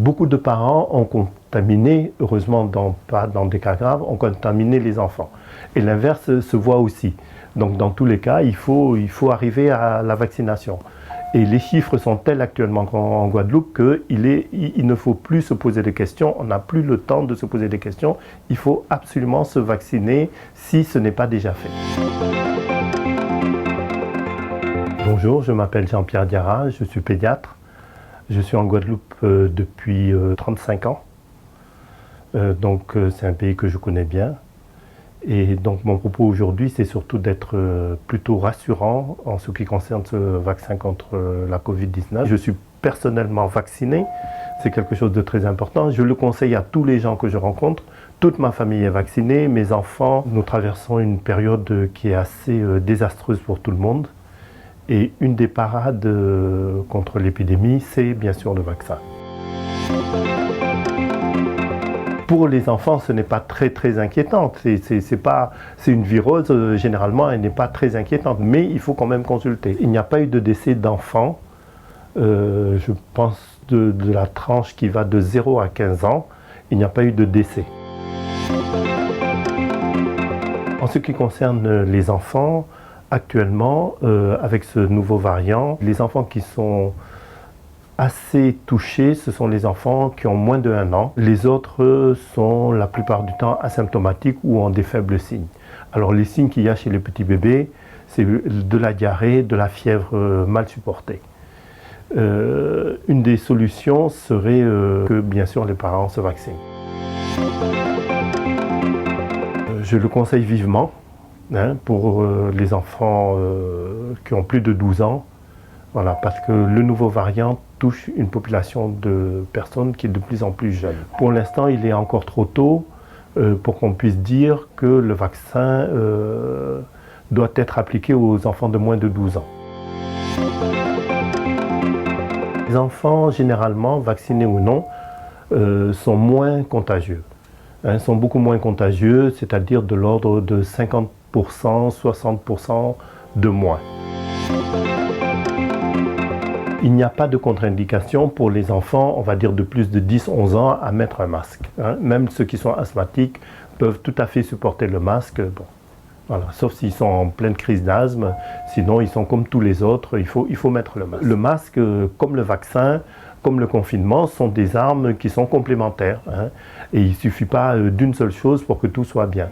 Beaucoup de parents ont contaminé, heureusement pas dans des cas graves, ont contaminé les enfants. Et l'inverse se voit aussi. Donc dans tous les cas, il faut arriver à la vaccination. Et les chiffres sont tels actuellement en Guadeloupe qu'il ne faut plus se poser de questions, on n'a plus le temps de se poser des questions, il faut absolument se vacciner si ce n'est pas déjà fait. Bonjour, je m'appelle Jean-Pierre Diarra, je suis pédiatre. Je suis en Guadeloupe depuis 35 ans, donc c'est un pays que je connais bien. Et donc mon propos aujourd'hui, c'est surtout d'être plutôt rassurant en ce qui concerne ce vaccin contre la Covid-19. Je suis personnellement vacciné, c'est quelque chose de très important. Je le conseille à tous les gens que je rencontre. Toute ma famille est vaccinée, mes enfants. Nous traversons une période qui est assez désastreuse pour tout le monde. Et une des parades contre l'épidémie, c'est bien sûr le vaccin. Pour les enfants, ce n'est pas très inquiétant. C'est une virose, généralement, elle n'est pas très inquiétante, mais il faut quand même consulter. Il n'y a pas eu de décès d'enfants, je pense de la tranche qui va de 0 à 15 ans, il n'y a pas eu de décès. En ce qui concerne les enfants, actuellement, avec ce nouveau variant, les enfants qui sont assez touchés, ce sont les enfants qui ont moins de 1 an. Les autres sont la plupart du temps asymptomatiques ou ont des faibles signes. Alors les signes qu'il y a chez les petits bébés, c'est de la diarrhée, de la fièvre mal supportée. Une des solutions serait que bien sûr les parents se vaccinent. Je le conseille vivement. Pour les enfants qui ont plus de 12 ans, voilà, parce que le nouveau variant touche une population de personnes qui est de plus en plus jeune. Pour l'instant, il est encore trop tôt pour qu'on puisse dire que le vaccin doit être appliqué aux enfants de moins de 12 ans. Les enfants, généralement, vaccinés ou non, sont moins contagieux. Sont beaucoup moins contagieux, c'est-à-dire de l'ordre de 50%, 60% de moins. Il n'y a pas de contre-indication pour les enfants, on va dire de plus de 10-11 ans, à mettre un masque. Même ceux qui sont asthmatiques peuvent tout à fait supporter le masque, bon, voilà, sauf s'ils sont en pleine crise d'asthme, sinon ils sont comme tous les autres, il faut mettre le masque. Le masque, comme le vaccin, comme le confinement, sont des armes qui sont complémentaires. Et il ne suffit pas d'une seule chose pour que tout soit bien.